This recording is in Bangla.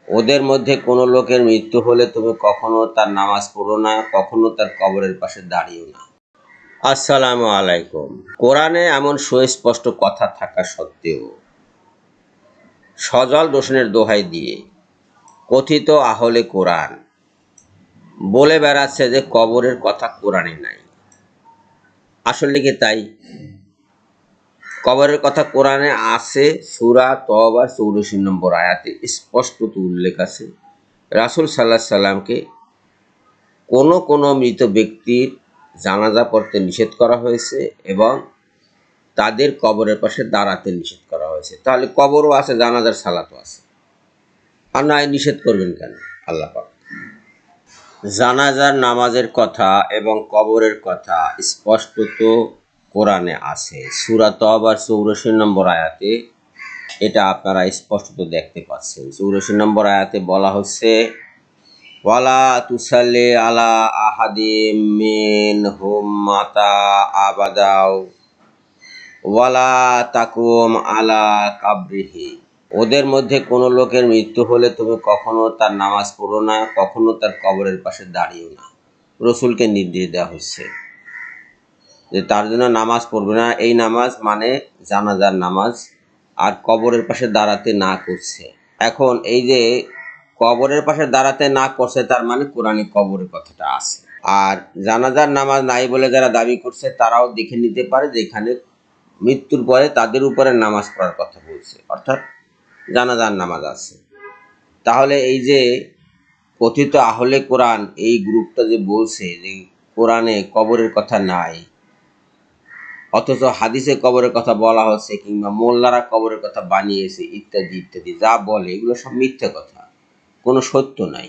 ওদের মধ্যে কোনো লোকের মৃত্যু হলে তুমি কখনো তার নামাজ পড়ো না, কখনো তার কবরের পাশে দাঁড়িও না। আসসালামু আলাইকুম। কোরআনে এমন সুস্পষ্ট কথা থাকা সত্ত্বেও সজল রোশনের দোহাই দিয়ে কথিত আহলে কোরআন বলে বেড়াচ্ছে যে কবরের কথা কোরআনে নাই। আসলে কি তাই? কবরের কথা কোরআনে আছে। সূরা তওবার 84 নম্বর আয়াতে স্পষ্ট উল্লেখ আছে, রাসূল সাল্লাল্লাহু আলাইহি সাল্লামকে কোনো মৃত ব্যক্তির জানাজা পড়তে নিষেধ করা হয়েছে এবং তাদের কবরের পাশে দাঁড়াতে নিষেধ করা হয়েছে। তাহলে কবরও আছে, জানাজার সালাতও আছে, আর না নিষেধ করবেন কেন আল্লাহ পাক? জানাজার নামাজের কথা এবং কবরের কথা স্পষ্টত কোরআনে আছে। সূরা তওবার 84 নম্বর আয়াতে এটা আপনারা স্পষ্টত দেখতে পাচ্ছেন। 84 নম্বর আয়াতে বলা হচ্ছে, ওয়ালা তুসাল্লি আলা আহাদিম মিনহুম মাতা আবাদাও ওয়ালা তাকুম আলা কাবরিহি। ওদের মধ্যে কোনো লোকের মৃত্যু হলে তুমি কখনো তার নামাজ পড়ো না, কখনো তার কবরের পাশে দাঁড়িও না। রসুলকে নির্দেশ দেওয়া হচ্ছে যে তার জন্য নামাজ পড়বে না। এই নামাজ মানে জানাজার নামাজ, আর কবরের পাশে দাঁড়াতে না করছে। এখন এই যে কবরের পাশে দাঁড়াতে না করছে, তার মানে কোরআনে কবরের কথাটা আছে। আর জানাজার নামাজ নাই বলে যারা দাবি করছে তারাও দেখে নিতে পারে যে এখানে মৃত্যুর পরে তাদের উপরে নামাজ পড়ার কথা বলছে, অর্থাৎ জানাজার নামাজ আছে। তাহলে এই যে কথিত আহলে কোরআন এই গ্রুপটা যে বলছে যে কোরআনে কবরের কথা নাই, অথচ হাদিসে কবরের কথা বলা হচ্ছে, কিংবা মোল্লারা কবরের কথা বানিয়েছে ইত্যাদি ইত্যাদি যা বলে, এগুলো সব মিথ্যে কথা, কোনো সত্য নাই।